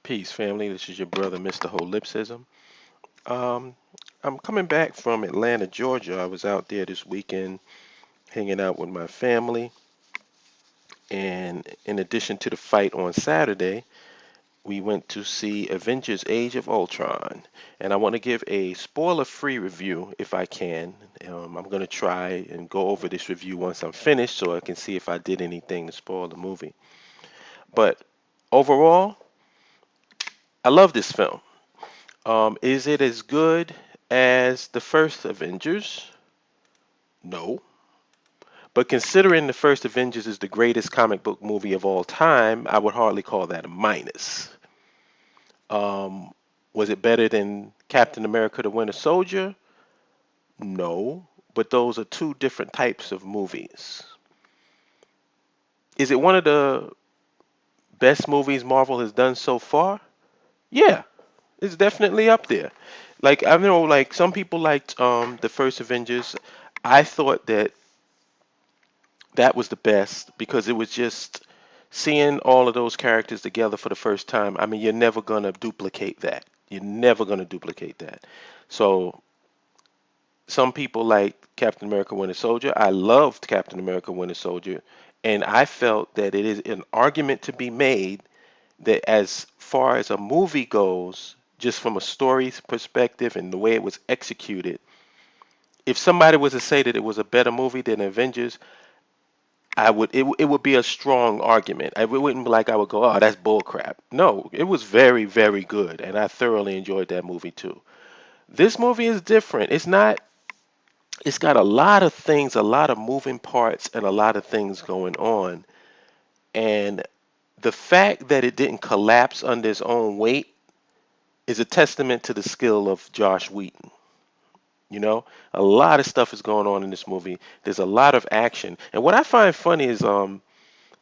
Peace, family. This is your brother, Mr. Holipsism. Um, I'm coming back from Atlanta, Georgia. I was out there this weekend hanging out with my family. And in addition to the fight on Saturday, we went to see Avengers Age of Ultron. And I want to give a spoiler free review if I can. I'm going to try and go over this review once I'm finished so I can see if I did anything to spoil the movie. But overall, I love this film. Is it as good as the first Avengers? No. But considering the first Avengers is the greatest comic book movie of all time, I would hardly call that a minus. Um, was it better than Captain America the Winter Soldier? No. But those are two different types of movies. Is it one of the best movies Marvel has done so far? Yeah, it's definitely up there. Like I know, like some people liked the first Avengers. I thought that that was the best because it was just seeing all of those characters together for the first time. I mean, you're never gonna duplicate that. You're never gonna duplicate that. So some people like Captain America Winter Soldier. I loved Captain America Winter Soldier, and I felt that it is an argument to be made that as far as a movie goes, just from a story perspective and the way it was executed, if somebody was to say that it was a better movie than Avengers, it would be a strong argument. It wouldn't be like I would go, oh, that's bull crap. No, it was very, very good, and I thoroughly enjoyed that movie too. This movie is different. It's not. It's got a lot of things, a lot of moving parts, and a lot of things going on. And the fact that it didn't collapse under its own weight is a testament to the skill of Josh Whedon. You know, a lot of stuff is going on in this movie. There's a lot of action, and what I find funny is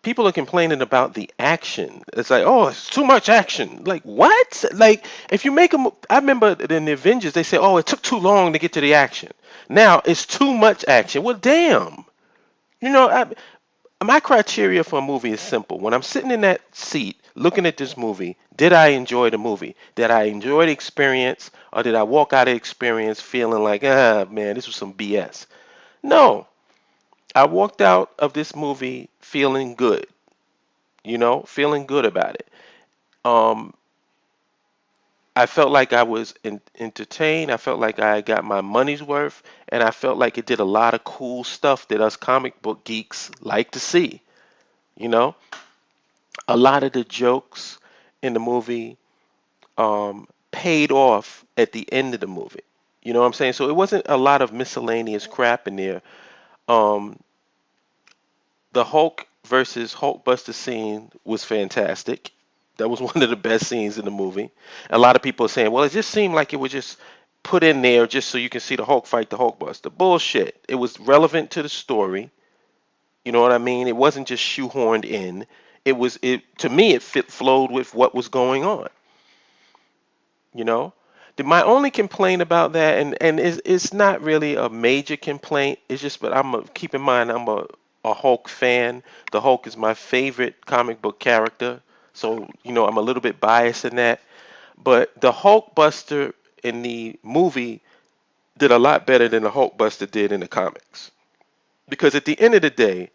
people are complaining about the action. It's like, oh, it's too much action. Like what? Like if you make a, I remember in the Avengers they say, oh, it took too long to get to the action. Now it's too much action. Well, damn. You know, my criteria for a movie is simple. When I'm sitting in that seat looking at this movie, did I enjoy the movie? Did I enjoy the experience, or did I walk out of the experience feeling like, ah, man, this was some BS? No, I walked out of this movie feeling good. You know, feeling good about it. Um, I felt like I was entertained. I felt like I got my money's worth, and I felt like it did a lot of cool stuff that us comic book geeks like to see. You know, a lot of the jokes in the movie paid off at the end of the movie. You know what I'm saying? So it wasn't a lot of miscellaneous crap in there. Um, the Hulk versus Hulkbuster scene was fantastic. That was one of the best scenes in the movie. A lot of people are saying, well, it just seemed like it was just put in there just so you can see the Hulk fight the Hulkbuster. Bullshit. It was relevant to the story. You know what I mean? It wasn't just shoehorned in. It was it to me it flowed with what was going on, you know? My only complaint about that, and it's not really a major complaint. It's just, but keep in mind, a Hulk fan. The Hulk is my favorite comic book character, so you know I'm a little bit biased in that. But the Hulk Buster in the movie did a lot better than the Hulk Buster did in the comics. Because at the end of the day,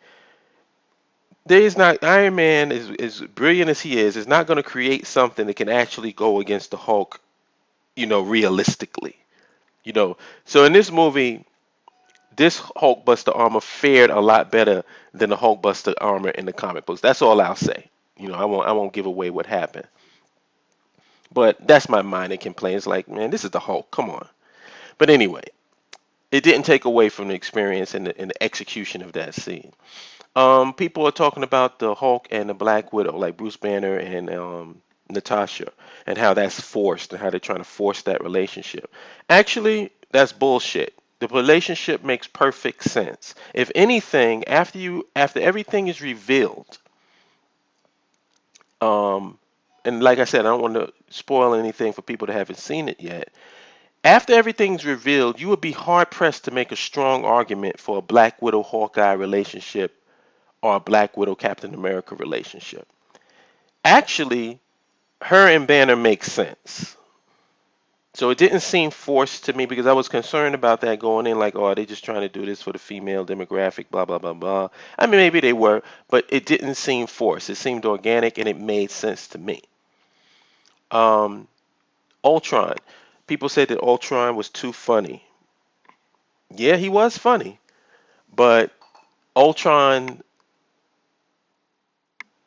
there is not Iron Man is as brilliant as he is not going to create something that can actually go against the Hulk, you know, realistically. You know, so in this movie, this Hulkbuster armor fared a lot better than the Hulkbuster armor in the comic books. That's all I'll say. You know, I won't give away what happened. But that's my minor complaint. It's like, man, this is the Hulk. Come on. But anyway, it didn't take away from the experience and the execution of that scene. People are talking about the Hulk and the Black Widow, like Bruce Banner and Natasha, and how that's forced and how they're trying to force that relationship. Actually, that's bullshit. The relationship makes perfect sense. If anything, after everything is revealed, um, and like I said, I don't want to spoil anything for people that haven't seen it yet. After everything's revealed, you would be hard pressed to make a strong argument for a Black Widow Hawkeye relationship or a Black Widow Captain America relationship. Actually, her and Banner makes sense. So it didn't seem forced to me because I was concerned about that going in, like, oh, are they just trying to do this for the female demographic, blah, blah, blah, blah. I mean, maybe they were, but it didn't seem forced. It seemed organic and it made sense to me. Um, Ultron. People said that Ultron was too funny. Yeah, he was funny, but Ultron,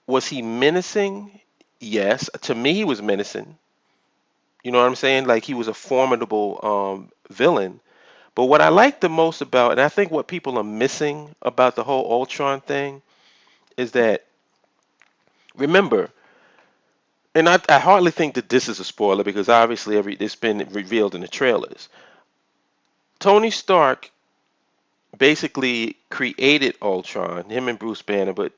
was he menacing? Yes. To me, he was menacing. You know what I'm saying? Like he was a formidable villain. But what I like the most about, and I think what people are missing about the whole Ultron thing, is that remember, and I hardly think that this is a spoiler because obviously it's been revealed in the trailers. Tony Stark basically created Ultron, him and Bruce Banner, but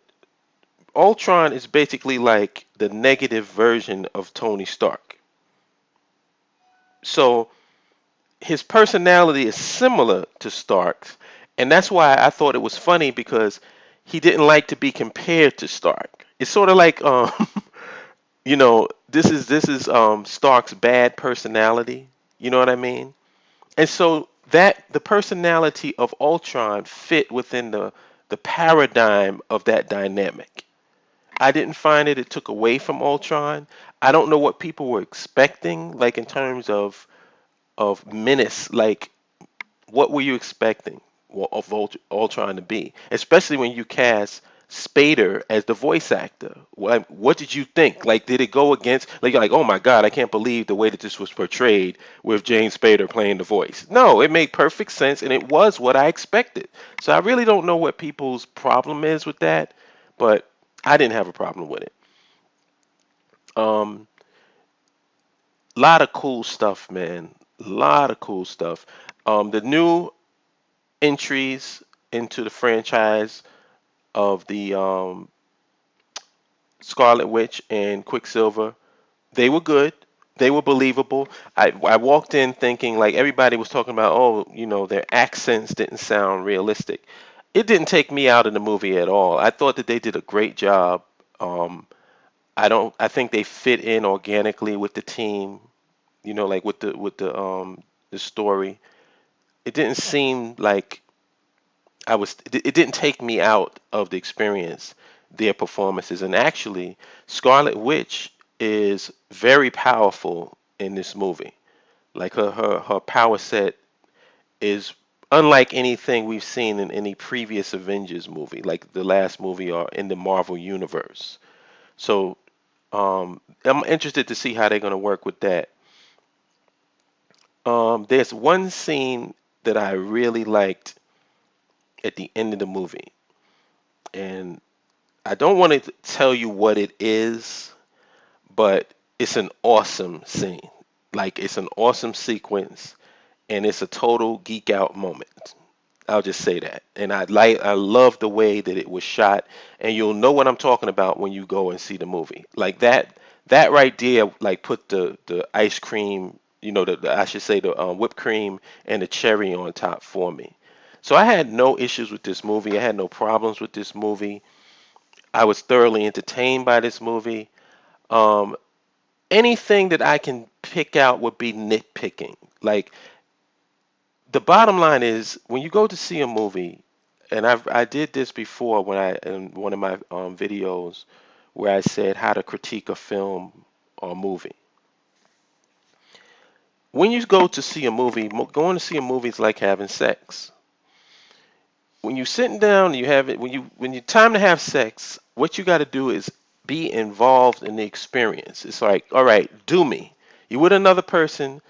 Ultron is basically like the negative version of Tony Stark. So his personality is similar to Stark's, and that's why I thought it was funny because he didn't like to be compared to Stark. It's sort of like this is Stark's bad personality. You know what I mean? And so that the personality of Ultron fit within the paradigm of that dynamic. I didn't find it took away from Ultron. I don't know what people were expecting, like in terms of menace. Like, what were you expecting of Ultron to be? Especially when you cast Spader as the voice actor. What did you think? Like, did it go against? Like, you're like, oh my God, I can't believe the way that this was portrayed with James Spader playing the voice. No, it made perfect sense, and it was what I expected. So I really don't know what people's problem is with that, but I didn't have a problem with it. Um, Lot of cool stuff, man. Lot of cool stuff. The new entries into the franchise of the Scarlet Witch and Quicksilver, they were good. They were believable. I walked in thinking like everybody was talking about, oh, their accents didn't sound realistic. It didn't take me out of the movie at all. I thought that they did a great job. Um, I think they fit in organically with the team, like with the story. It didn't seem like it didn't take me out of the experience, their performances. And actually, Scarlet Witch is very powerful in this movie. Like her power set is unlike anything we've seen in any previous Avengers movie, like the last movie or in the Marvel universe. So I'm interested to see how they're going to work with that. There's one scene that I really liked at the end of the movie, and I don't want to tell you what it is, but it's an awesome scene. Like it's an awesome sequence, and it's a total geek out moment. I'll just say that. And I love the way that it was shot, and you'll know what I'm talking about when you go and see the movie. Like that right there, like put the ice cream, I should say the whipped cream and the cherry on top for me. So I had no issues with this movie. I had no problems with this movie. I was thoroughly entertained by this movie. Um, Anything that I can pick out would be nitpicking. Like the bottom line is when you go to see a movie, and I did this before when I in one of my videos where I said how to critique a film or movie. When you go to see a movie, going to see a movie is like having sex. When you sitting down, you have it when you time to have sex. What you got to do is be involved in the experience. It's like, all right, do me. You with another person,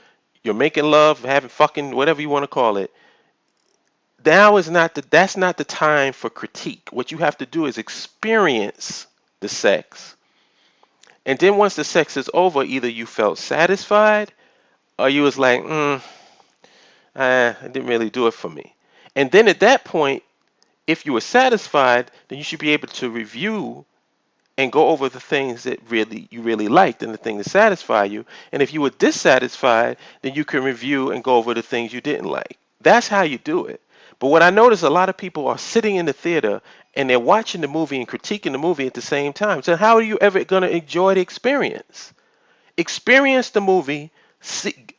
you're making love, having fucking whatever you want to call it. Now is not that's not the time for critique. What you have to do is experience the sex. And then once the sex is over, either you felt satisfied or you was like, it didn't really do it for me. And then at that point, if you were satisfied, then you should be able to review and go over the things that you really liked and the things that satisfy you. And if you were dissatisfied, then you can review and go over the things you didn't like. That's how you do it. But what I notice, a lot of people are sitting in the theater and they're watching the movie and critiquing the movie at the same time. So how are you ever going to enjoy the experience? Experience the movie,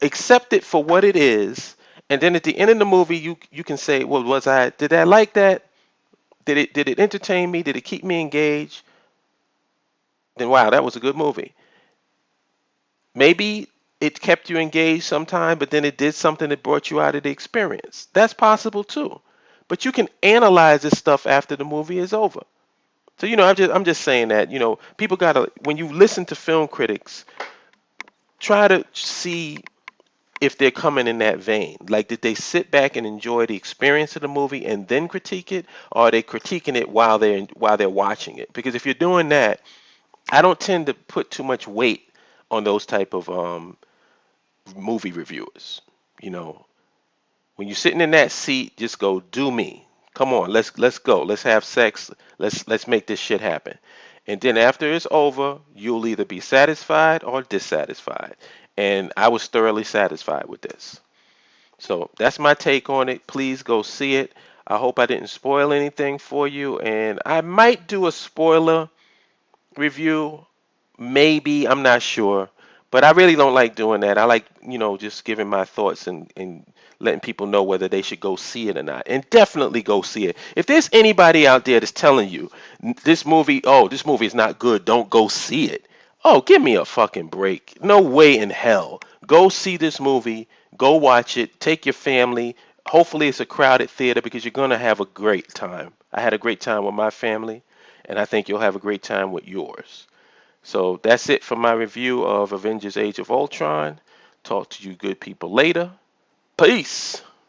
accept it for what it is, and then at the end of the movie, you can say, well, did I like that? Did it entertain me? Did it keep me engaged? Then wow, that was a good movie. Maybe it kept you engaged sometime, but then it did something that brought you out of the experience. That's possible too. But you can analyze this stuff after the movie is over. So I'm just saying that people gotta when you listen to film critics, try to see if they're coming in that vein. Like, did they sit back and enjoy the experience of the movie and then critique it, or are they critiquing it while they're watching it? Because if you're doing that, I don't tend to put too much weight on those type of movie reviewers. You know, when you're sitting in that seat, just go do me. Come on, let's go. Let's have sex. Let's make this shit happen. And then after it's over, you'll either be satisfied or dissatisfied. And I was thoroughly satisfied with this. So that's my take on it. Please go see it. I hope I didn't spoil anything for you. And I might do a spoiler review. Maybe, I'm not sure. But I really don't like doing that. I like, just giving my thoughts and letting people know whether they should go see it or not. And definitely go see it. If there's anybody out there that's telling you this movie is not good, don't go see it. Oh, give me a fucking break. No way in hell. Go see this movie. Go watch it. Take your family. Hopefully it's a crowded theater because you're going to have a great time. I had a great time with my family, and I think you'll have a great time with yours. So that's it for my review of Avengers Age of Ultron. Talk to you good people later. Peace.